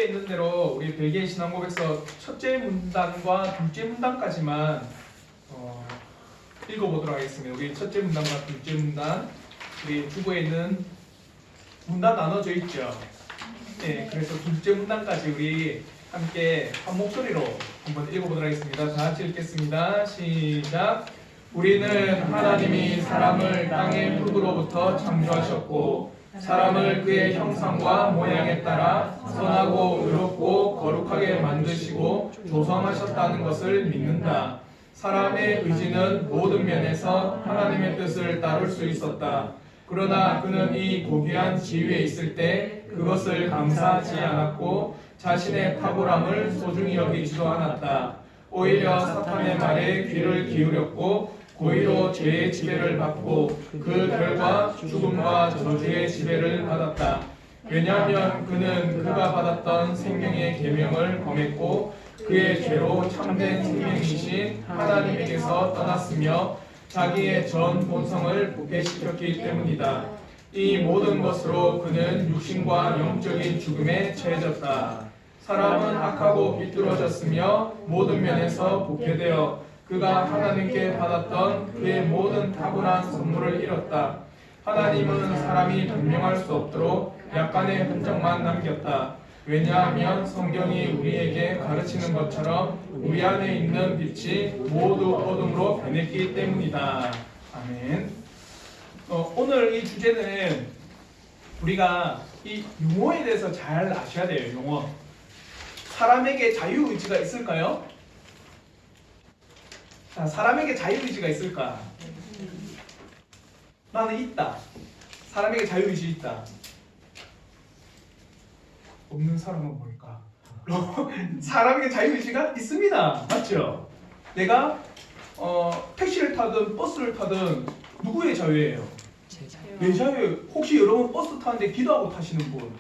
주부에 있는 대로 우리 벨기에 신앙고백서 첫째 문단과 둘째 문단까지만 읽어보도록 하겠습니다. 우리 첫째 문단과 둘째 문단, 우리 주부에 있는 문단 나눠져 있죠. 네, 그래서 둘째 문단까지 우리 함께 한 목소리로 한번 읽어보도록 하겠습니다. 다 같이 읽겠습니다. 시작. 우리는 하나님이 사람을 땅의 흙으로부터 창조하셨고 사람을 그의 형상과 모양에 따라 선하고 의롭고 거룩하게 만드시고 조성하셨다는 것을 믿는다. 사람의 의지는 모든 면에서 하나님의 뜻을 따를 수 있었다. 그러나 그는 이 고귀한 지위에 있을 때 그것을 감사하지 않았고 자신의 탁월함을 소중히 여기지도 않았다. 오히려 사탄의 말에 귀를 기울였고 고의로 죄의 지배를 받고 그 결과 죽음과 저주의 지배를 받았다. 왜냐하면 그는 그가 받았던 생명의 계명을 범했고 그의 죄로 참된 생명이신 하나님에게서 떠났으며 자기의 전 본성을 부패시켰기 때문이다. 이 모든 것으로 그는 육신과 영적인 죽음에 처해졌다. 사람은 악하고 비뚤어졌으며 모든 면에서 부패되어 그가 하나님께 받았던 그의 모든 탁월한 선물을 잃었다. 하나님은 사람이 변명할 수 없도록 약간의 흔적만 남겼다. 왜냐하면 성경이 우리에게 가르치는 것처럼 우리 안에 있는 빛이 모두 어둠으로 변했기 때문이다. 아멘. 오늘 이 주제는 우리가 이 용어에 대해서 잘 아셔야 돼요. 용어. 사람에게 자유의지가 있을까요? 자, 사람에게 자유의지가 있을까? 나는 있다. 사람에게 자유의지 있다. 없는 사람은 뭘까? 사람에게 자유의지가 있습니다. 맞죠? 내가 택시를 타든 버스를 타든 누구의 자유예요? 내 자유. 혹시 여러분 버스 타는데 기도하고 타시는 분?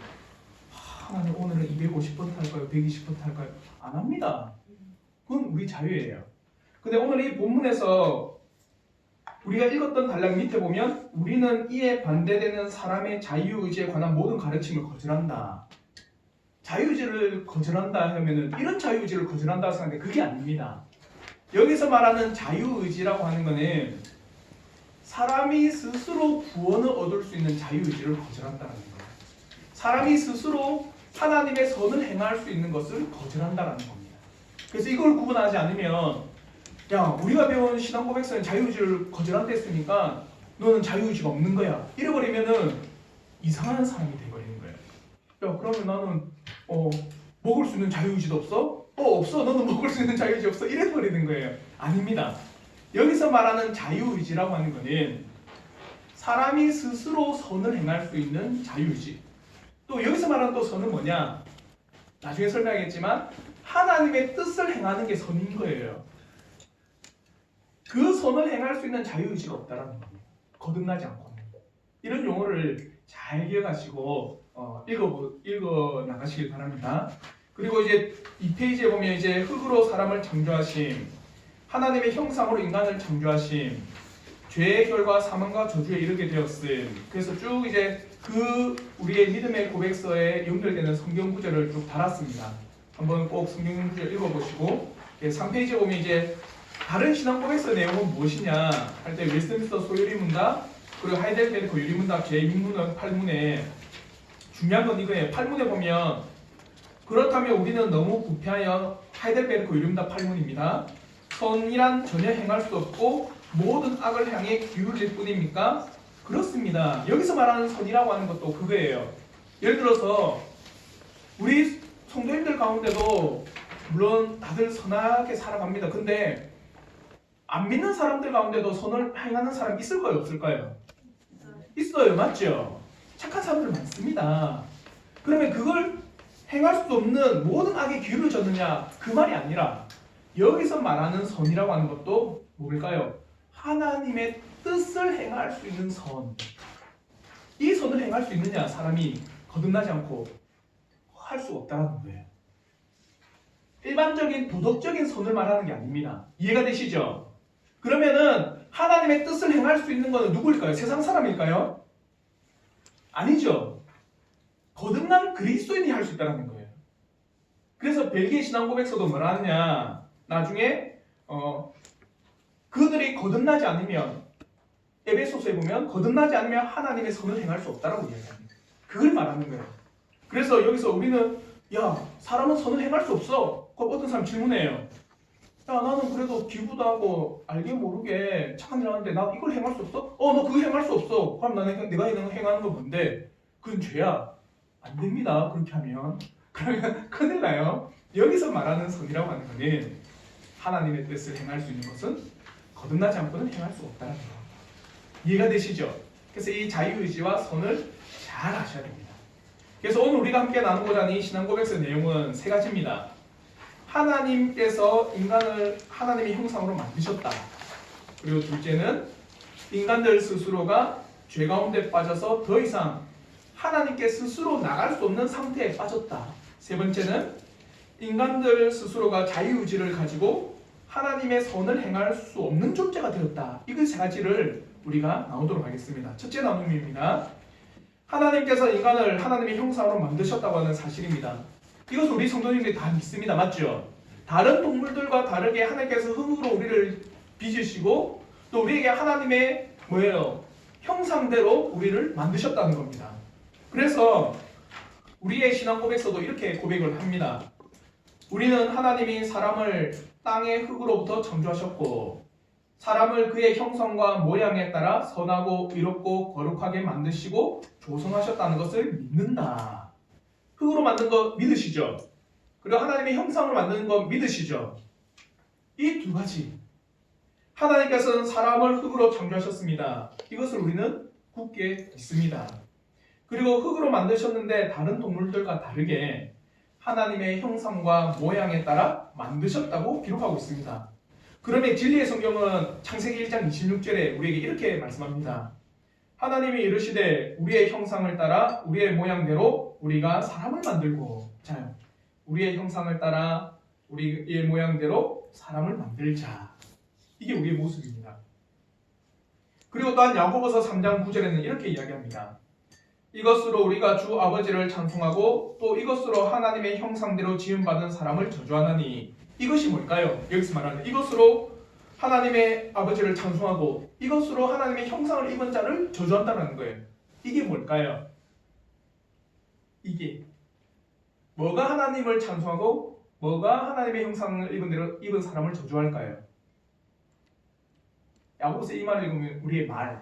하나님 오늘은 250번 탈까요? 120번 탈까요? 안 합니다. 그건 우리 자유예요. 근데 오늘 이 본문에서 우리가 읽었던 단락 밑에 보면 우리는 이에 반대되는 사람의 자유의지에 관한 모든 가르침을 거절한다. 자유의지를 거절한다 하면은 이런 자유의지를 거절한다고 생각하는데 그게 아닙니다. 여기서 말하는 자유의지라고 하는 거는 사람이 스스로 구원을 얻을 수 있는 자유의지를 거절한다는 거예요. 사람이 스스로 하나님의 선을 행할 수 있는 것을 거절한다는 겁니다. 그래서 이걸 구분하지 않으면 야, 우리가 배운 신앙고백서는 자유의지를 거절한다 했으니까 너는 자유의지가 없는 거야. 이래버리면은 이상한 사람이 돼버리는 거예요. 야, 그러면 나는 먹을 수 있는 자유의지도 없어? 없어. 너는 먹을 수 있는 자유의지 없어. 이래버리는 거예요. 아닙니다. 여기서 말하는 자유의지라고 하는 거는 사람이 스스로 선을 행할 수 있는 자유의지. 또 여기서 말하는 또 선은 뭐냐? 나중에 설명하겠지만 하나님의 뜻을 행하는 게 선인 거예요. 그 선을 행할 수 있는 자유의지가 없다라는 겁니다. 거듭나지 않고는. 이런 용어를 잘 기억하시고 읽어 나가시길 바랍니다. 그리고 이제 이 페이지에 보면 이제 흙으로 사람을 창조하심, 하나님의 형상으로 인간을 창조하심, 죄의 결과 사망과 저주에 이르게 되었음. 그래서 쭉 이제 그 우리의 믿음의 고백서에 연결되는 성경 구절을 쭉 달았습니다. 한번 꼭 성경 구절 읽어보시고 3페이지에 보면 이제 다른 신앙 고백서 내용은 무엇이냐 할 때 웨스트민스터 소유리 문답 그리고 하이델베르크 유리 문답 제2문은 8문에 중요한 건 이거예요. 8문에 보면 그렇다면 우리는 너무 부패하여 하이델베르크 유리 문답 8문입니다. 선이란 전혀 행할 수 없고 모든 악을 향해 기울일 뿐입니까? 그렇습니다. 여기서 말하는 선이라고 하는 것도 그거예요. 예를 들어서 우리 성도님들 가운데도 물론 다들 선하게 살아갑니다. 근데 안 믿는 사람들 가운데도 선을 행하는 사람이 있을까요? 없을까요? 있어요. 맞죠? 착한 사람들 많습니다. 그러면 그걸 행할 수 없는 모든 악에 기울어졌느냐? 그 말이 아니라 여기서 말하는 선이라고 하는 것도 뭘까요? 하나님의 뜻을 행할 수 있는 선. 이 선을 행할 수 있느냐? 사람이 거듭나지 않고 할 수 없다는 거예요. 일반적인 도덕적인 선을 말하는 게 아닙니다. 이해가 되시죠? 그러면은 하나님의 뜻을 행할 수 있는 것은 누구일까요? 세상 사람일까요? 아니죠. 거듭난 그리스도인이 할 수 있다는 거예요. 그래서 벨기에 신앙 고백서도 뭐라 하냐? 나중에 그들이 거듭나지 않으면 에베소서에 보면 거듭나지 않으면 하나님의 선을 행할 수 없다라고 이야기합니다. 그걸 말하는 거예요. 그래서 여기서 우리는 야 사람은 선을 행할 수 없어. 그럼 어떤 사람 질문해요. 야 나는 그래도 기부도 하고 알게 모르게 착한 일 하는데 나 이걸 행할 수 없어? 너 그거 행할 수 없어. 그럼 나는 내가 행하는 거 뭔데? 그건 죄야. 안 됩니다. 그렇게 하면. 그러면 큰일 나요. 여기서 말하는 선이라고 하는 거는 하나님의 뜻을 행할 수 있는 것은 거듭나지 않고는 행할 수 없다는 거. 이해가 되시죠? 그래서 이 자유의지와 선을 잘 아셔야 됩니다. 그래서 오늘 우리가 함께 나누고자 하는 이 신앙고백서의 내용은 세 가지입니다. 하나님께서 인간을 하나님의 형상으로 만드셨다. 그리고 둘째는 인간들 스스로가 죄 가운데 빠져서 더 이상 하나님께 스스로 나갈 수 없는 상태에 빠졌다. 세 번째는 인간들 스스로가 자유의지를 가지고 하나님의 선을 행할 수 없는 존재가 되었다. 이 세 가지를 우리가 나누도록 하겠습니다. 첫째 나눔입니다. 하나님께서 인간을 하나님의 형상으로 만드셨다고 하는 사실입니다. 이것은 우리 성도님들이 다 믿습니다. 맞죠? 다른 동물들과 다르게 하나님께서 흙으로 우리를 빚으시고 또 우리에게 하나님의 형상대로 우리를 만드셨다는 겁니다. 그래서 우리의 신앙 고백서도 이렇게 고백을 합니다. 우리는 하나님이 사람을 땅의 흙으로부터 창조하셨고 사람을 그의 형상과 모양에 따라 선하고 의롭고 거룩하게 만드시고 조성하셨다는 것을 믿는다. 흙으로 만든 거 믿으시죠? 그리고 하나님의 형상으로 만드는 거 믿으시죠? 이 두 가지. 하나님께서는 사람을 흙으로 창조하셨습니다. 이것을 우리는 굳게 믿습니다. 그리고 흙으로 만드셨는데 다른 동물들과 다르게 하나님의 형상과 모양에 따라 만드셨다고 기록하고 있습니다. 그러면 진리의 성경은 창세기 1장 26절에 우리에게 이렇게 말씀합니다. 하나님이 이르시되 우리의 형상을 따라 우리의 모양대로 우리가 사람을 만들고 자, 우리의 형상을 따라 우리의 모양대로 사람을 만들자. 이게 우리의 모습입니다. 그리고 또한 야고보서 3장 9절에는 이렇게 이야기합니다. 이것으로 우리가 주 아버지를 찬송하고 또 이것으로 하나님의 형상대로 지음받은 사람을 저주하나니 이것이 뭘까요? 여기서 말하는 이것으로 하나님의 아버지를 찬송하고 이것으로 하나님의 형상을 입은 자를 저주한다는 거예요. 이게 뭘까요? 이게 뭐가 하나님을 찬송하고 뭐가 하나님의 형상을 입은 사람을 저주할까요? 야고보서 이 말을 읽으면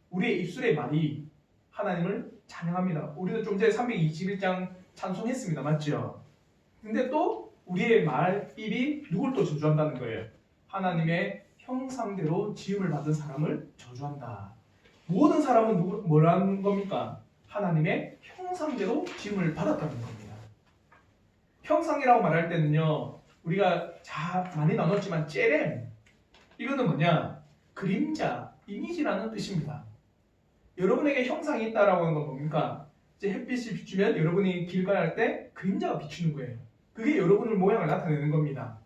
우리의 입술의 말이 하나님을 찬양합니다. 우리도 좀 전에 321장 찬송했습니다. 맞죠? 근데 또 우리의 입이 누굴 또 저주한다는 거예요? 하나님의 형상대로 지음을 받은 사람을 저주한다. 모든 사람은 뭐라는 겁니까? 하나님의 형상대로 지음을 받았다는 겁니다. 형상이라고 말할 때는요, 우리가 많이 나눴지만 째렘, 이거는 뭐냐? 그림자, 이미지라는 뜻입니다. 여러분에게 형상이 있다라고 하는 건 뭡니까? 이제 햇빛이 비추면 여러분이 길가에 할 때 그림자가 비추는 거예요. 그게 여러분의 모양을 나타내는 겁니다.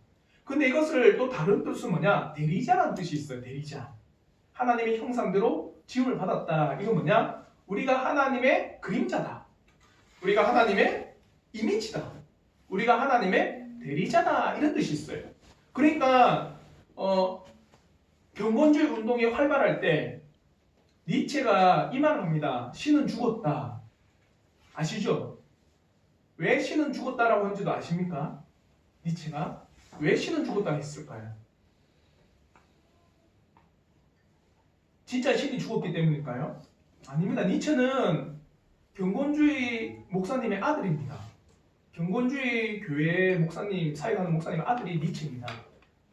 근데 이것을 또 다른 뜻은 뭐냐? 대리자라는 뜻이 있어요. 대리자. 하나님의 형상대로 지음을 받았다. 이건 뭐냐? 우리가 하나님의 그림자다. 우리가 하나님의 이미지다. 우리가 하나님의 대리자다. 이런 뜻이 있어요. 그러니까 경건주의 운동이 활발할 때 니체가 이 말을 합니다. 신은 죽었다. 아시죠? 왜 신은 죽었다라고 하는지도 아십니까? 니체가 왜 신은 죽었다 했을까요? 진짜 신이 죽었기 때문일까요? 아닙니다. 니체는 경건주의 목사님의 아들입니다. 경건주의 교회 목사님, 사역하는 목사님의 아들이 니체입니다.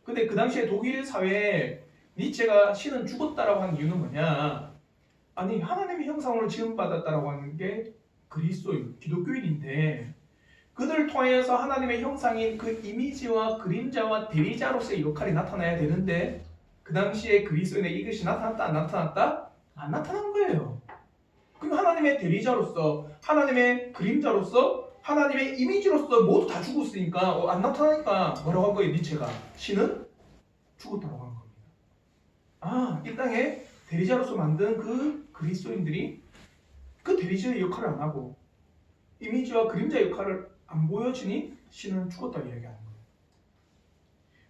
근데 그 당시에 독일 사회에 니체가 신은 죽었다라고 하는 이유는 뭐냐? 아니 하나님의 형상으로 지음받았다라고 하는 게 그리스도인, 기독교인인데 그들을 통해서 하나님의 형상인 그 이미지와 그림자와 대리자로서의 역할이 나타나야 되는데 그 당시에 그리스도인의 이것이 나타났다 안 나타났다? 안 나타난 거예요. 그럼 하나님의 대리자로서 하나님의 그림자로서 하나님의 이미지로서 모두 다 죽었으니까 안 나타나니까 뭐라고 한 거예요? 니체가 신은 죽었다고 한 겁니다. 이 땅에 대리자로서 만든 그 그리스도인들이 그 대리자의 역할을 안 하고 이미지와 그림자 역할을 안 보여지니 신은 죽었다 이야기하는 거예요.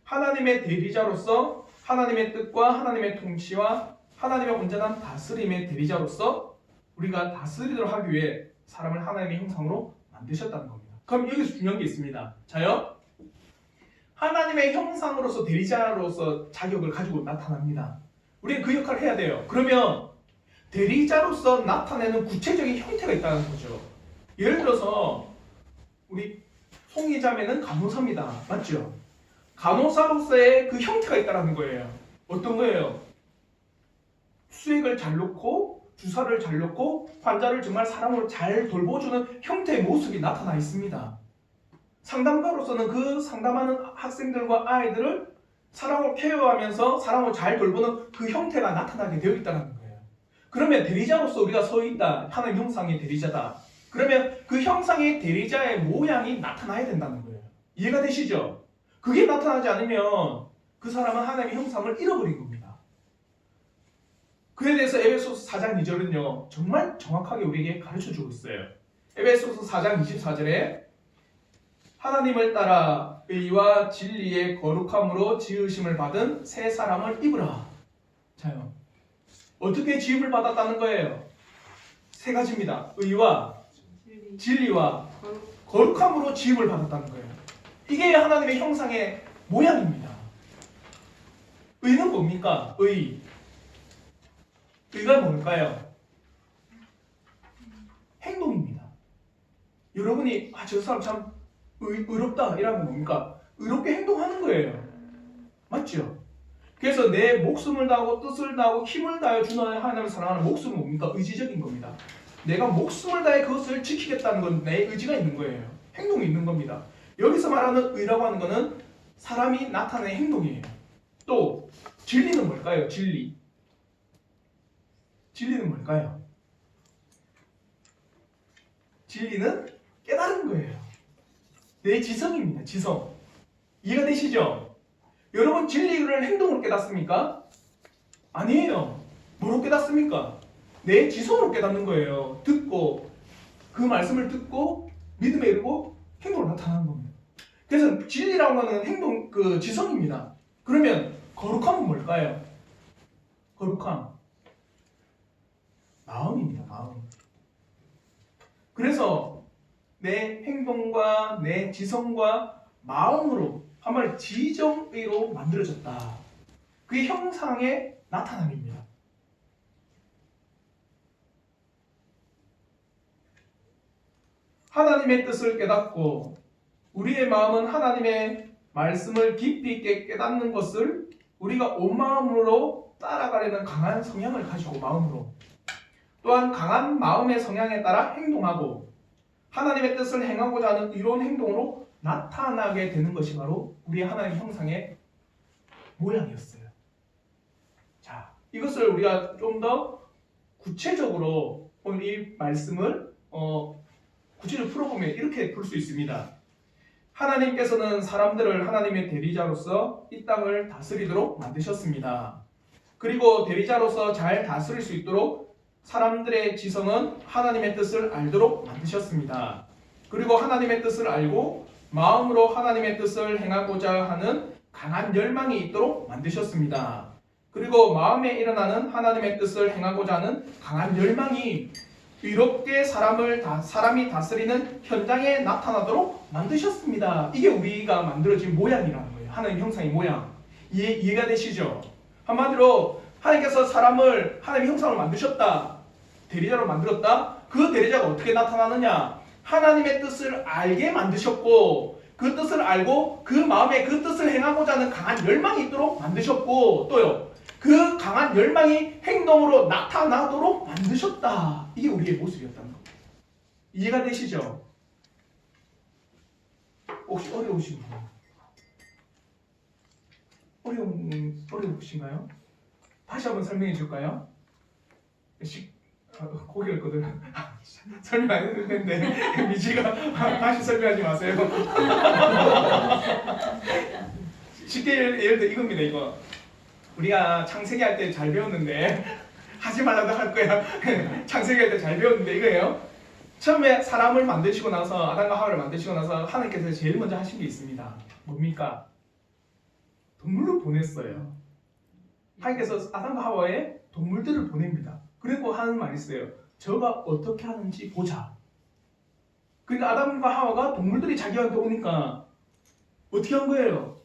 하나님의 대리자로서 하나님의 뜻과 하나님의 통치와 하나님의 온전한 다스림의 대리자로서 우리가 다스리도록 하기 위해 사람을 하나님의 형상으로 만드셨다는 겁니다. 그럼 여기서 중요한 게 있습니다. 자요. 하나님의 형상으로서 대리자로서 자격을 가지고 나타납니다. 우리는 그 역할을 해야 돼요. 그러면 대리자로서 나타내는 구체적인 형태가 있다는 거죠. 예를 들어서 우리 송이자매는 간호사입니다. 맞죠? 간호사로서의 그 형태가 있다는 거예요. 어떤 거예요? 수액을 잘 넣고 주사를 잘 넣고 환자를 정말 사람으로 잘 돌보주는 형태의 모습이 나타나 있습니다. 상담가로서는 그 상담하는 학생들과 아이들을 사랑으로 케어하면서 사랑으로 잘 돌보는 그 형태가 나타나게 되어 있다는 거예요. 그러면 대리자로서 우리가 서 있다. 하나님 형상의 대리자다. 그러면 그 형상의 대리자의 모양이 나타나야 된다는 거예요. 이해가 되시죠? 그게 나타나지 않으면 그 사람은 하나님의 형상을 잃어버린 겁니다. 그에 대해서 에베소서 4장 2절은요. 정말 정확하게 우리에게 가르쳐주고 있어요. 에베소서 4장 24절에 하나님을 따라 의와 진리의 거룩함으로 지으심을 받은 새 사람을 입으라. 자요. 어떻게 지음을 받았다는 거예요? 세 가지입니다. 의와 진리와 거룩함으로 지음을 받았다는 거예요. 이게 하나님의 형상의 모양입니다. 의는 뭡니까? 의가 뭘까요? 행동입니다. 여러분이 저 사람 참 의롭다 이라는 뭡니까? 의롭게 행동하는 거예요. 맞죠? 그래서 내 목숨을 다하고 뜻을 다하고 힘을 다하여 주는 하나님을 사랑하는 목숨은 뭡니까? 의지적인 겁니다. 내가 목숨을 다해 그것을 지키겠다는 건 내 의지가 있는 거예요. 행동이 있는 겁니다. 여기서 말하는 의라고 하는 것은 사람이 나타내는 행동이에요. 또 진리는 뭘까요? 진리는 뭘까요? 진리는 깨달은 거예요. 내 지성입니다. 지성. 이해가 되시죠? 여러분 진리를 행동으로 깨닫습니까? 아니에요. 뭐로 깨닫습니까? 내 지성으로 깨닫는 거예요. 듣고 그 말씀을 듣고 믿음에 이르고 행동으로 나타나는 겁니다. 그래서 진리라고 하는 행동 그 지성입니다. 그러면 거룩함은 뭘까요? 거룩함 마음입니다. 마음. 그래서 내 행동과 내 지성과 마음으로 한마디로 지정의로 만들어졌다. 그게 형상의 나타남입니다. 하나님의 뜻을 깨닫고 우리의 마음은 하나님의 말씀을 깊이 있게 깨닫는 것을 우리가 온 마음으로 따라가려는 강한 성향을 가지고 마음으로 또한 강한 마음의 성향에 따라 행동하고 하나님의 뜻을 행하고자 하는 이런 행동으로 나타나게 되는 것이 바로 우리의 하나님 형상의 모양이었어요. 자, 이것을 우리가 좀 더 구체적으로 오늘 이 말씀을 구체적으로 풀어보면 이렇게 풀 수 있습니다. 하나님께서는 사람들을 하나님의 대리자로서 이 땅을 다스리도록 만드셨습니다. 그리고 대리자로서 잘 다스릴 수 있도록 사람들의 지성은 하나님의 뜻을 알도록 만드셨습니다. 그리고 하나님의 뜻을 알고 마음으로 하나님의 뜻을 행하고자 하는 강한 열망이 있도록 만드셨습니다. 그리고 마음에 일어나는 하나님의 뜻을 행하고자 하는 강한 열망이 의롭게 사람이 다스리는 현장에 나타나도록 만드셨습니다. 이게 우리가 만들어진 모양이라는 거예요. 하나님 형상의 모양. 이해가 되시죠? 한마디로 하나님께서 사람을 하나님 형상으로 만드셨다. 대리자로 만들었다. 그 대리자가 어떻게 나타나느냐? 하나님의 뜻을 알게 만드셨고 그 뜻을 알고 그 마음에 그 뜻을 행하고자 하는 강한 열망이 있도록 만드셨고 또요. 그 강한 열망이 행동으로 나타나도록 만드셨다. 이게 우리의 모습이었다는 겁니다. 이해가 되시죠? 혹시 어려우신 분? 어려우신가요? 다시 한번 설명해 줄까요? 고개를 끄덕여. 설명 안 해도 되는데 미지가 다시 설명하지 마세요. 쉽게 예를 들어 이겁니다. 이거 우리가 창세기 할 때 잘 배웠는데 하지 말라도 할 거야. 창세기 할 때 잘 배웠는데 이거예요. 처음에 사람을 만드시고 나서 아담과 하와를 만드시고 나서 하나님께서 제일 먼저 하신 게 있습니다. 뭡니까? 동물을 보냈어요. 하나님께서 아담과 하와에 동물들을 보냅니다. 그리고 하는 말이 있어요. 저가 어떻게 하는지 보자. 그러니까 아담과 하와가 동물들이 자기한테 오니까 어떻게 한 거예요?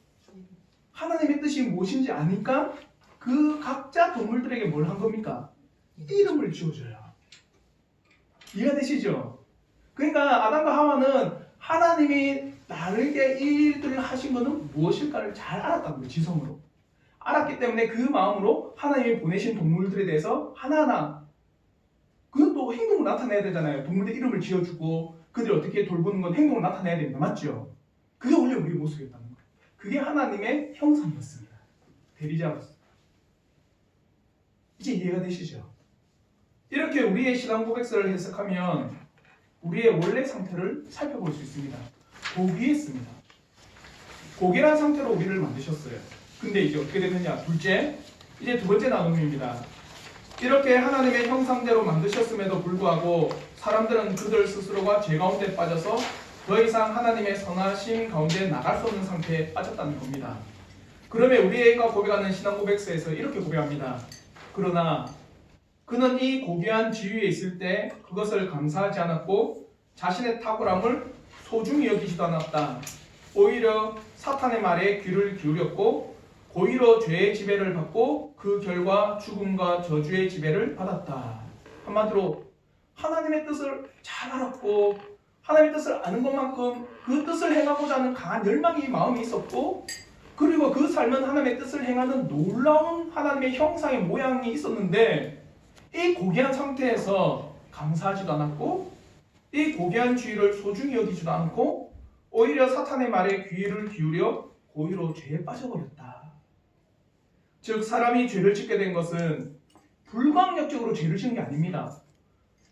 하나님의 뜻이 무엇인지 아니까 그 각자 동물들에게 뭘 한 겁니까? 이름을 지어줘요. 이해가 되시죠? 그러니까 아담과 하와는 하나님이 나에게 이 일들을 하신 것은 무엇일까를 잘 알았다는 거예요. 지성으로. 알았기 때문에 그 마음으로 하나님이 보내신 동물들에 대해서 하나하나 그것도 행동으로 나타내야 되잖아요. 동물들 이름을 지어주고 그들이 어떻게 돌보는 건 행동으로 나타내야 됩니다. 맞죠? 그게 원래 우리 모습이었다는 거예요. 그게 하나님의 형상이었습니다. 대리자로서. 이제 이해가 되시죠? 이렇게 우리의 신앙 고백서를 해석하면 우리의 원래 상태를 살펴볼 수 있습니다. 고귀했습니다. 고귀한 상태로 우리를 만드셨어요. 근데 이제 어떻게 되느냐? 둘째, 이제 두 번째 나눔입니다. 이렇게 하나님의 형상대로 만드셨음에도 불구하고 사람들은 그들 스스로가 죄 가운데 빠져서 더 이상 하나님의 선하심 가운데 나갈 수 없는 상태에 빠졌다는 겁니다. 그러면 우리가 고백하는 신앙 고백서에서 이렇게 고백합니다. 그러나 그는 이 고귀한 지위에 있을 때 그것을 감사하지 않았고 자신의 탁월함을 소중히 여기지도 않았다. 오히려 사탄의 말에 귀를 기울였고 고의로 죄의 지배를 받고 그 결과 죽음과 저주의 지배를 받았다. 한마디로 하나님의 뜻을 잘 알았고 하나님의 뜻을 아는 것만큼 그 뜻을 행하고자 하는 강한 열망이 마음에 있었고 그리고 그 삶은 하나님의 뜻을 행하는 놀라운 하나님의 형상의 모양이 있었는데 이 고귀한 상태에서 감사하지도 않았고 이 고귀한 지위를 소중히 여기지도 않고 오히려 사탄의 말에 귀를 기울여 고의로 죄에 빠져버렸다. 즉 사람이 죄를 짓게 된 것은 불강력적으로 죄를 지은 게 아닙니다.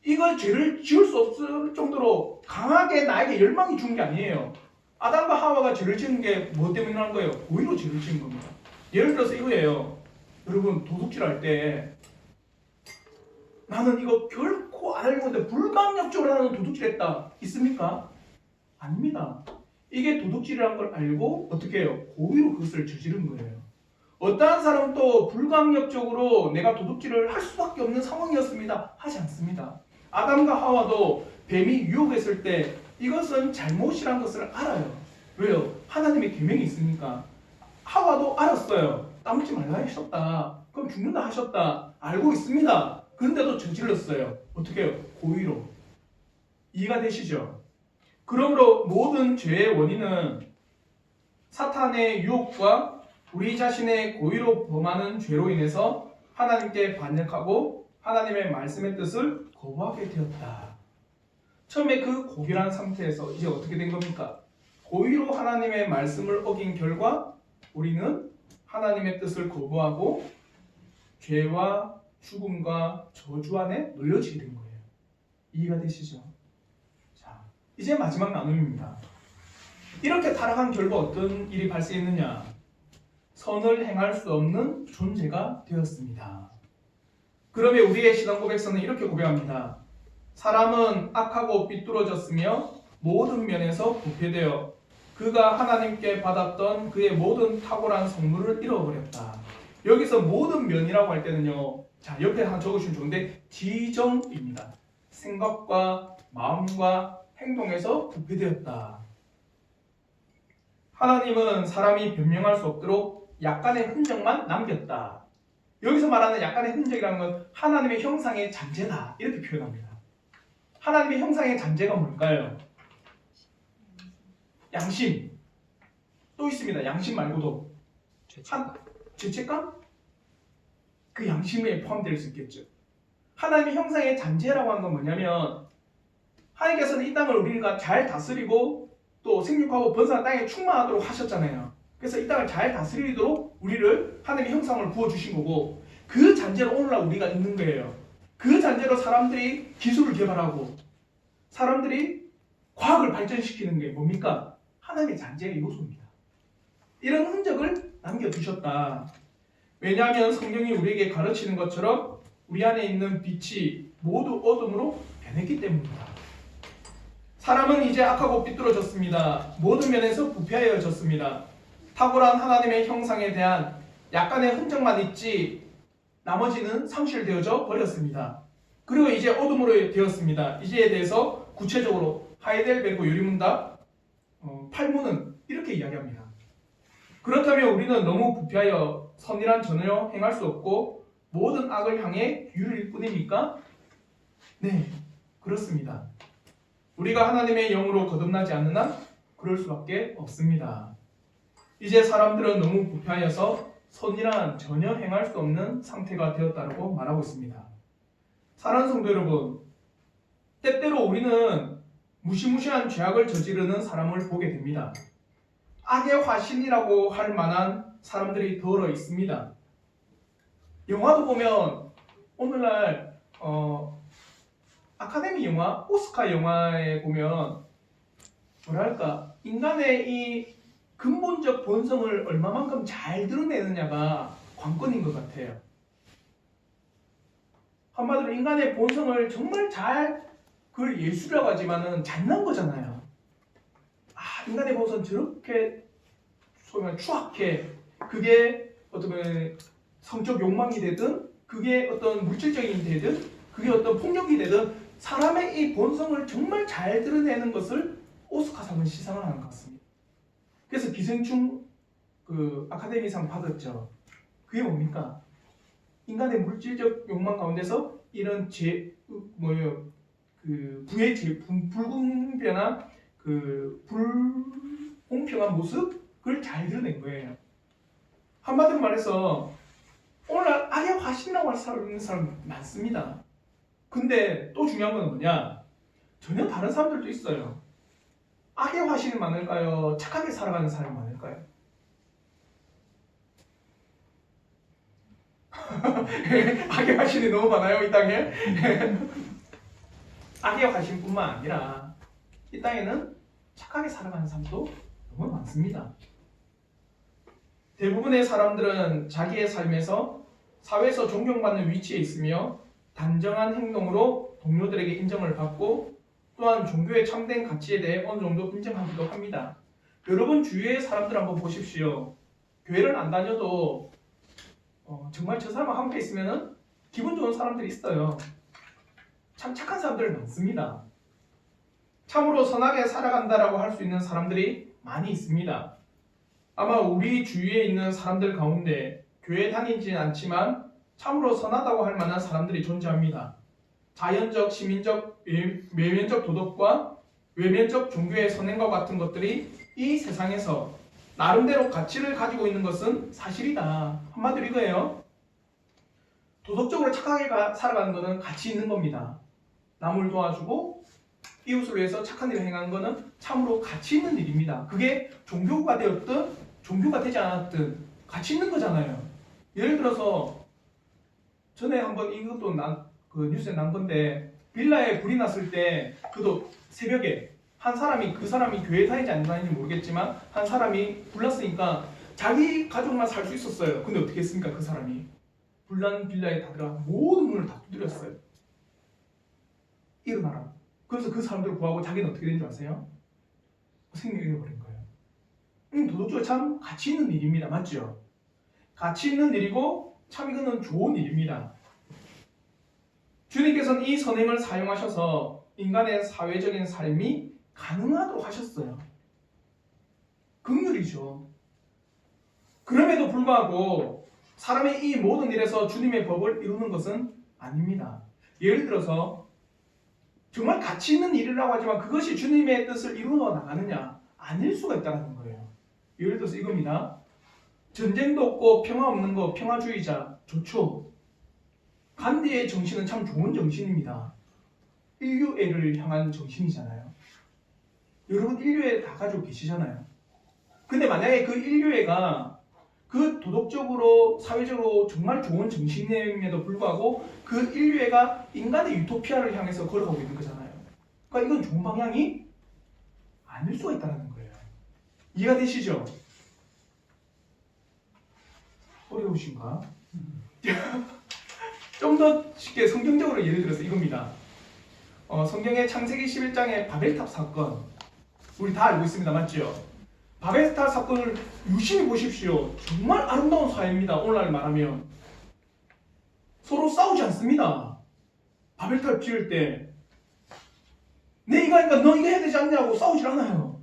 이걸 죄를 지을 수 없을 정도로 강하게 나에게 열망이 준 게 아니에요. 아담과 하와가 죄를 지은 게 뭐 때문에 한 거예요? 고의로 죄를 지은 겁니다. 예를 들어서 이거예요. 여러분 도둑질할 때 나는 이거 결코 안 할 건데 불강력적으로 나는 도둑질했다. 있습니까? 아닙니다. 이게 도둑질이라는 걸 알고 어떻게 해요? 고의로 그것을 저지른 거예요. 어떠한 사람은 또 불강력적으로 내가 도둑질을 할 수밖에 없는 상황이었습니다. 하지 않습니다. 아담과 하와도 뱀이 유혹했을 때 이것은 잘못이라는 것을 알아요. 왜요? 하나님의 계명이 있으니까. 하와도 알았어요. 따먹지 말라 하셨다. 그럼 죽는다 하셨다. 알고 있습니다. 그런데도 저질렀어요. 어떻게 해요? 고의로. 이해가 되시죠? 그러므로 모든 죄의 원인은 사탄의 유혹과 우리 자신의 고의로 범하는 죄로 인해서 하나님께 반역하고 하나님의 말씀의 뜻을 거부하게 되었다. 처음에 그 고결한 상태에서 이제 어떻게 된 겁니까? 고의로 하나님의 말씀을 어긴 결과 우리는 하나님의 뜻을 거부하고 죄와 죽음과 저주 안에 눌려지게 된 거예요. 이해가 되시죠? 자, 이제 마지막 나눔입니다. 이렇게 타락한 결과 어떤 일이 발생했느냐? 선을 행할 수 없는 존재가 되었습니다. 그러면 우리의 신앙 고백서는 이렇게 고백합니다. 사람은 악하고 삐뚤어졌으며 모든 면에서 부패되어 그가 하나님께 받았던 그의 모든 탁월한 성물을 잃어버렸다. 여기서 모든 면이라고 할 때는요. 자, 옆에 하나 적으시면 좋은데 지정입니다. 생각과 마음과 행동에서 부패되었다. 하나님은 사람이 변명할 수 없도록 약간의 흔적만 남겼다. 여기서 말하는 약간의 흔적이라는 건 하나님의 형상의 잠재다. 이렇게 표현합니다. 하나님의 형상의 잠재가 뭘까요? 양심. 또 있습니다. 양심 말고도. 죄책감? 그 양심에 포함될 수 있겠죠. 하나님의 형상의 잠재라고 하는 건 뭐냐면 하나님께서는 이 땅을 우리가 잘 다스리고 또 생육하고 번성한 땅에 충만하도록 하셨잖아요. 그래서 이 땅을 잘 다스리도록 우리를 하나님의 형상을 부어주신 거고 그 잔재로 오늘날 우리가 있는 거예요. 그 잔재로 사람들이 기술을 개발하고 사람들이 과학을 발전시키는 게 뭡니까? 하나님의 잔재의 요소입니다. 이런 흔적을 남겨두셨다. 왜냐하면 성경이 우리에게 가르치는 것처럼 우리 안에 있는 빛이 모두 어둠으로 변했기 때문입니다. 사람은 이제 악하고 삐뚤어졌습니다. 모든 면에서 부패하여졌습니다. 탁월한 하나님의 형상에 대한 약간의 흔적만 있지 나머지는 상실되어져 버렸습니다. 그리고 이제 어둠으로 되었습니다. 이제에 대해서 구체적으로 하이델베르그 유리문답 8문은 이렇게 이야기합니다. 그렇다면 우리는 너무 부패하여 선이란 전혀 행할 수 없고 모든 악을 향해 유리일 뿐입니까? 네, 그렇습니다. 우리가 하나님의 영으로 거듭나지 않는 한 그럴 수밖에 없습니다. 이제 사람들은 너무 부패하여서 선이란 전혀 행할 수 없는 상태가 되었다고 말하고 있습니다. 사랑하는 성도 여러분, 때때로 우리는 무시무시한 죄악을 저지르는 사람을 보게 됩니다. 악의 화신이라고 할 만한 사람들이 더러 있습니다. 영화도 보면 오늘날 아카데미 영화, 오스카 영화에 보면 뭐랄까 인간의 이 근본적 본성을 얼마만큼 잘 드러내느냐가 관건인 것 같아요. 한마디로 인간의 본성을 정말 잘 그걸 예술이라고 하지만은 잘난 거잖아요. 인간의 본성 저렇게 소위 말해 추악해. 그게 어떤 성적 욕망이 되든 그게 어떤 물질적인 되든 그게 어떤 폭력이 되든 사람의 이 본성을 정말 잘 드러내는 것을 오스카상은 시상을 하는 것 같습니다. 그래서 기생충 아카데미상 받았죠. 그게 뭡니까? 인간의 물질적 욕망 가운데서 이런 불공평한 불공평한 모습을 잘 드러낸 거예요. 한마디로 말해서 오늘날 악의 화신이라고 할 사람 많습니다. 근데 또 중요한 건 뭐냐? 전혀 다른 사람들도 있어요. 악의 화신이 많을까요? 착하게 살아가는 사람이 많을까요? 악의 화신이 너무 많아요, 이 땅에. 악의 화신뿐만 아니라 이 땅에는 착하게 살아가는 사람도 너무 많습니다. 대부분의 사람들은 자기의 삶에서 사회에서 존경받는 위치에 있으며 단정한 행동으로 동료들에게 인정을 받고 또한 종교의 참된 가치에 대해 어느 정도 인정하기도 합니다. 여러분 주위의 사람들 한번 보십시오. 교회를 안 다녀도 정말 저 사람과 함께 있으면 기분 좋은 사람들이 있어요. 참 착한 사람들 많습니다. 참으로 선하게 살아간다라고 할 수 있는 사람들이 많이 있습니다. 아마 우리 주위에 있는 사람들 가운데 교회 다니지는 않지만 참으로 선하다고 할 만한 사람들이 존재합니다. 자연적, 시민적, 외면적 도덕과 외면적 종교의 선행과 같은 것들이 이 세상에서 나름대로 가치를 가지고 있는 것은 사실이다. 한마디로 이거예요. 도덕적으로 착하게 살아가는 것은 가치 있는 겁니다. 남을 도와주고 이웃을 위해서 착한 일을 행하는 것은 참으로 가치 있는 일입니다. 그게 종교가 되었든 종교가 되지 않았든 가치 있는 거잖아요. 예를 들어서 전에 한번 이것도 뉴스에 난 건데 빌라에 불이 났을 때 그도 새벽에 한 사람이 그 사람이 교회 다니지 안 다니는지 모르겠지만 한 사람이 불났으니까 자기 가족만 살 수 있었어요. 근데 어떻게 했습니까? 그 사람이 불난 빌라에 다 들어가 모든 문을 다 두드렸어요. 일어나라. 그래서 그 사람들을 구하고 자기는 어떻게 된 줄 아세요? 생명을 잃어버린 거예요. 도덕적으로 참 가치 있는 일입니다. 맞죠? 가치 있는 일이고 참 이거는 좋은 일입니다. 주님께서는 이 선행을 사용하셔서 인간의 사회적인 삶이 가능하도록 하셨어요. 긍휼이죠. 그럼에도 불구하고 사람의 이 모든 일에서 주님의 법을 이루는 것은 아닙니다. 예를 들어서 정말 가치 있는 일이라고 하지만 그것이 주님의 뜻을 이루어 나가느냐? 아닐 수가 있다는 거예요. 예를 들어서 이겁니다. 전쟁도 없고 평화 없는 거 평화주의자 좋죠. 간디의 정신은 참 좋은 정신입니다. 인류애를 향한 정신이잖아요. 여러분 인류애 다 가지고 계시잖아요. 근데 만약에 그 인류애가 그 도덕적으로 사회적으로 정말 좋은 정신임에도 불구하고 그 인류애가 인간의 유토피아를 향해서 걸어가고 있는 거잖아요. 그러니까 이건 좋은 방향이 아닐 수가 있다는 거예요. 이해가 되시죠? 어려우신가? 좀 더 쉽게 성경적으로 예를 들어서 이겁니다. 성경의 창세기 11장의 바벨탑 사건 우리 다 알고 있습니다. 맞죠? 바벨탑 사건을 유심히 보십시오. 정말 아름다운 사회입니다. 오늘날 말하면 서로 싸우지 않습니다. 바벨탑 지을 때 내 이거 하니까 너 이거 해야 되지 않냐고 싸우질 않아요.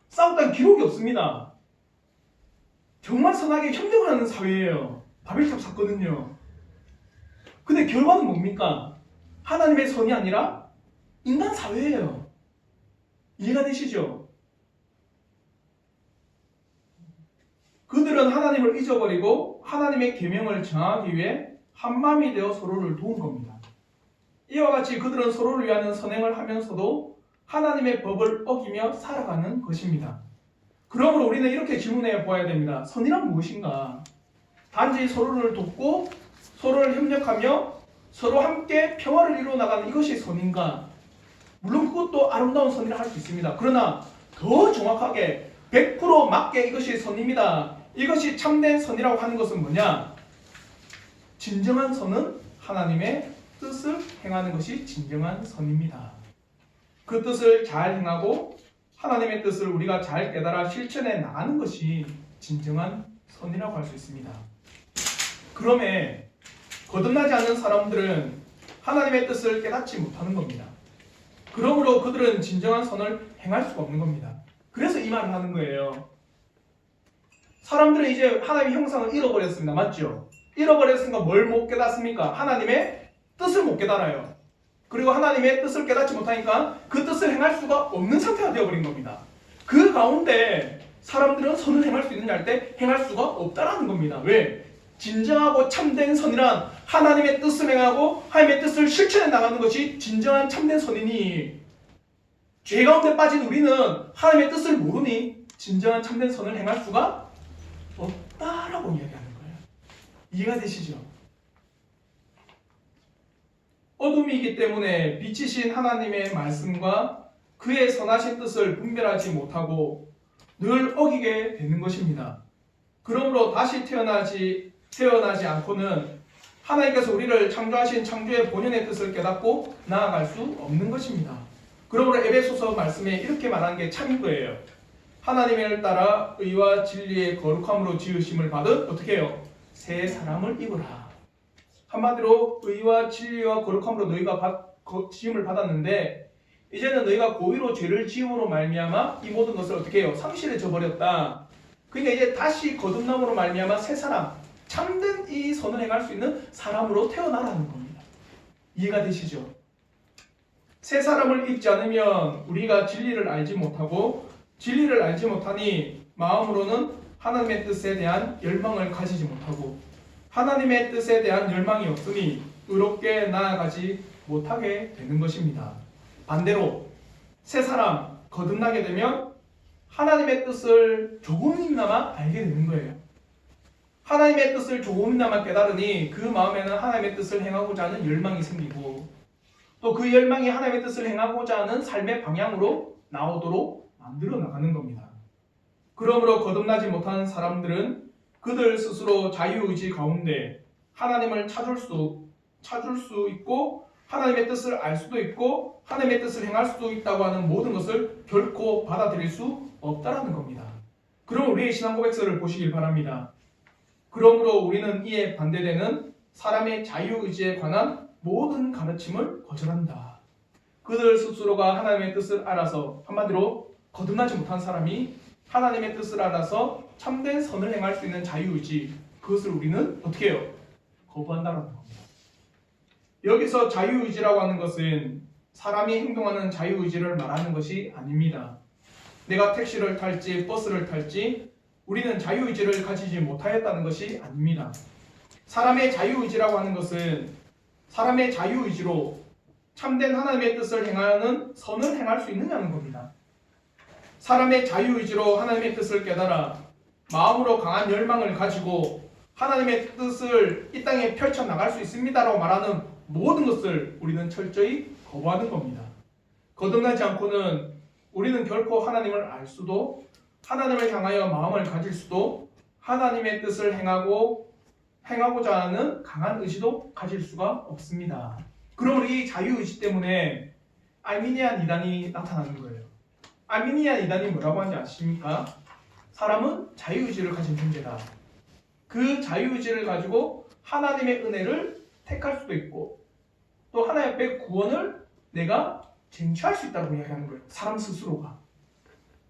싸웠다는 기록이 없습니다. 정말 선하게 협력하는 사회예요. 바벨탑 사건은요. 근데 결과는 뭡니까? 하나님의 선이 아니라 인간 사회예요. 이해가 되시죠? 그들은 하나님을 잊어버리고 하나님의 계명을 정하기 위해 한마음이 되어 서로를 도운 겁니다. 이와 같이 그들은 서로를 위하는 선행을 하면서도 하나님의 법을 어기며 살아가는 것입니다. 그러므로 우리는 이렇게 질문해 보아야 됩니다. 선이란 무엇인가? 단지 서로를 돕고 서로를 협력하며 서로 함께 평화를 이루어 나가는 이것이 선인가? 물론 그것도 아름다운 선이라 할 수 있습니다. 그러나 더 정확하게 100% 맞게 이것이 선입니다. 이것이 참된 선이라고 하는 것은 뭐냐? 진정한 선은 하나님의 뜻을 행하는 것이 진정한 선입니다. 그 뜻을 잘 행하고 하나님의 뜻을 우리가 잘 깨달아 실천해 나가는 것이 진정한 선이라고 할 수 있습니다. 그럼에 거듭나지 않는 사람들은 하나님의 뜻을 깨닫지 못하는 겁니다. 그러므로 그들은 진정한 선을 행할 수가 없는 겁니다. 그래서 이 말을 하는 거예요. 사람들은 이제 하나님의 형상을 잃어버렸습니다. 맞죠? 잃어버렸으니까 뭘 못 깨닫습니까? 하나님의 뜻을 못 깨달아요. 그리고 하나님의 뜻을 깨닫지 못하니까 그 뜻을 행할 수가 없는 상태가 되어버린 겁니다. 그 가운데 사람들은 선을 행할 수 있느냐 할 때 행할 수가 없다라는 겁니다. 왜? 진정하고 참된 선이란 하나님의 뜻을 행하고 하나님의 뜻을 실천해 나가는 것이 진정한 참된 선이니 죄 가운데 빠진 우리는 하나님의 뜻을 모르니 진정한 참된 선을 행할 수가 없다라고 이야기하는 거예요. 이해가 되시죠? 어둠이기 때문에 빛이신 하나님의 말씀과 그의 선하신 뜻을 분별하지 못하고 늘 어기게 되는 것입니다. 그러므로 다시 태어나지 않고는 하나님께서 우리를 창조하신 창조의 본연의 뜻을 깨닫고 나아갈 수 없는 것입니다. 그러므로 에베소서 말씀에 이렇게 말하는 게 참인 거예요. 하나님을 따라 의와 진리의 거룩함으로 지으심을 받은 어떻게 해요? 새 사람을 입으라. 한마디로 의와 진리와 거룩함으로 너희가 지음을 받았는데 이제는 너희가 고의로 죄를 지음으로 말미암아 이 모든 것을 어떻게 해요? 상실해져 버렸다. 그러니까 이제 다시 거듭남으로 말미암아 새 사람, 참된 이 선을 행할 수 있는 사람으로 태어나라는 겁니다. 이해가 되시죠? 새 사람을 입지 않으면 우리가 진리를 알지 못하고 진리를 알지 못하니 마음으로는 하나님의 뜻에 대한 열망을 가지지 못하고 하나님의 뜻에 대한 열망이 없으니 의롭게 나아가지 못하게 되는 것입니다. 반대로 새 사람 거듭나게 되면 하나님의 뜻을 조금이나마 알게 되는 거예요. 하나님의 뜻을 조금이나마 깨달으니 그 마음에는 하나님의 뜻을 행하고자 하는 열망이 생기고 또 그 열망이 하나님의 뜻을 행하고자 하는 삶의 방향으로 나오도록 만들어 나가는 겁니다. 그러므로 거듭나지 못하는 사람들은 그들 스스로 자유의지 가운데 하나님을 찾을 수 있고 하나님의 뜻을 알 수도 있고 하나님의 뜻을 행할 수도 있다고 하는 모든 것을 결코 받아들일 수 없다라는 겁니다. 그럼 우리의 신앙 고백서를 보시길 바랍니다. 그러므로 우리는 이에 반대되는 사람의 자유의지에 관한 모든 가르침을 거절한다. 그들 스스로가 하나님의 뜻을 알아서 한마디로 거듭나지 못한 사람이 하나님의 뜻을 알아서 참된 선을 행할 수 있는 자유의지 그것을 우리는 어떻게 해요? 거부한다는 겁니다. 여기서 자유의지라고 하는 것은 사람이 행동하는 자유의지를 말하는 것이 아닙니다. 내가 택시를 탈지 버스를 탈지 우리는 자유의지를 가지지 못하였다는 것이 아닙니다. 사람의 자유의지라고 하는 것은 사람의 자유의지로 참된 하나님의 뜻을 행하는 선을 행할 수 있느냐는 겁니다. 사람의 자유의지로 하나님의 뜻을 깨달아 마음으로 강한 열망을 가지고 하나님의 뜻을 이 땅에 펼쳐나갈 수 있습니다라고 말하는 모든 것을 우리는 철저히 거부하는 겁니다. 거듭나지 않고는 우리는 결코 하나님을 알 수도 하나님을 향하여 마음을 가질 수도 하나님의 뜻을 행하고자 하는 강한 의지도 가질 수가 없습니다. 그러므로 이 자유의지 때문에 알미니안 이단이 나타나는 거예요. 알미니안 이단이 뭐라고 하는지 아십니까? 사람은 자유의지를 가진 존재다. 그 자유의지를 가지고 하나님의 은혜를 택할 수도 있고 또 하나님 앞에 구원을 내가 쟁취할 수 있다고 이야기하는 거예요. 사람 스스로가.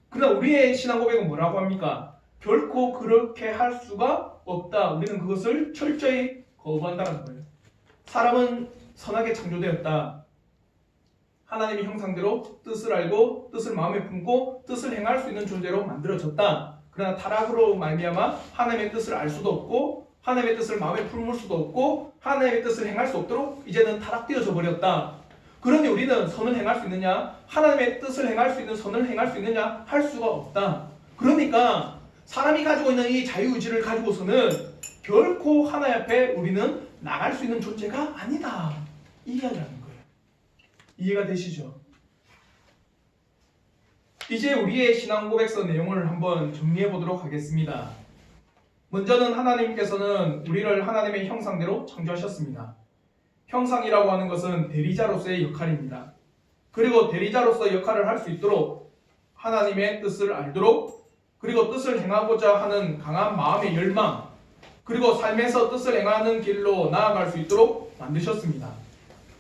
그러나 우리의 신앙 고백은 뭐라고 합니까? 결코 그렇게 할 수가 없다. 우리는 그것을 철저히 거부한다는 거예요. 사람은 선하게 창조되었다. 하나님의 형상대로 뜻을 알고 뜻을 마음에 품고 뜻을 행할 수 있는 존재로 만들어졌다. 그러나 타락으로 말미암아 하나님의 뜻을 알 수도 없고 하나님의 뜻을 마음에 품을 수도 없고 하나님의 뜻을 행할 수 없도록 이제는 타락되어져 버렸다. 그러니 우리는 선을 행할 수 있느냐? 하나님의 뜻을 행할 수 있는 선을 행할 수 있느냐? 할 수가 없다. 그러니까 사람이 가지고 있는 이 자유의지를 가지고서는 결코 하나님 앞에 우리는 나갈 수 있는 존재가 아니다. 이 이야기라는 거예요. 이해가 되시죠? 이제 우리의 신앙 고백서 내용을 한번 정리해 보도록 하겠습니다. 먼저는 하나님께서는 우리를 하나님의 형상대로 창조하셨습니다. 형상이라고 하는 것은 대리자로서의 역할입니다. 그리고 대리자로서 역할을 할 수 있도록 하나님의 뜻을 알도록 그리고 뜻을 행하고자 하는 강한 마음의 열망 그리고 삶에서 뜻을 행하는 길로 나아갈 수 있도록 만드셨습니다.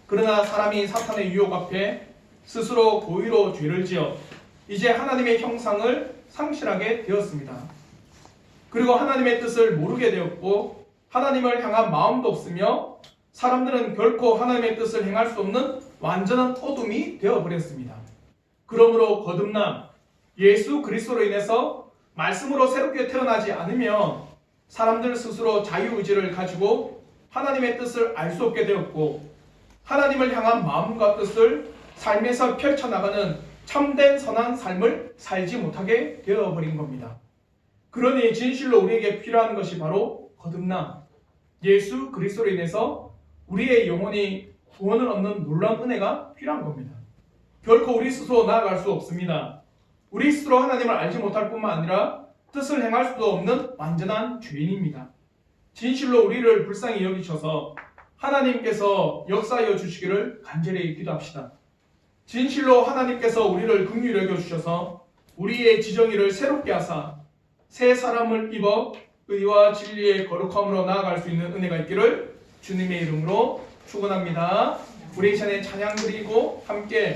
그러나 사람이 사탄의 유혹 앞에 스스로 고의로 죄를 지어 이제 하나님의 형상을 상실하게 되었습니다. 그리고 하나님의 뜻을 모르게 되었고 하나님을 향한 마음도 없으며 사람들은 결코 하나님의 뜻을 행할 수 없는 완전한 어둠이 되어버렸습니다. 그러므로 거듭남, 예수 그리스도로 인해서 말씀으로 새롭게 태어나지 않으면 사람들 스스로 자유의지를 가지고 하나님의 뜻을 알 수 없게 되었고 하나님을 향한 마음과 뜻을 삶에서 펼쳐나가는 참된 선한 삶을 살지 못하게 되어버린 겁니다. 그러니 진실로 우리에게 필요한 것이 바로 거듭남, 예수 그리스도로 인해서 우리의 영혼이 구원을 얻는 놀라운 은혜가 필요한 겁니다. 결코 우리 스스로 나아갈 수 없습니다. 우리 스스로 하나님을 알지 못할 뿐만 아니라 뜻을 행할 수도 없는 완전한 죄인입니다. 진실로 우리를 불쌍히 여기셔서 하나님께서 역사하여 주시기를 간절히 기도합시다. 진실로 하나님께서 우리를 긍휼히 여겨주셔서 우리의 지정의를 새롭게 하사 새 사람을 입어 의와 진리의 거룩함으로 나아갈 수 있는 은혜가 있기를 주님의 이름으로 축원합니다. 우리 이 시간에 찬양 드리고 함께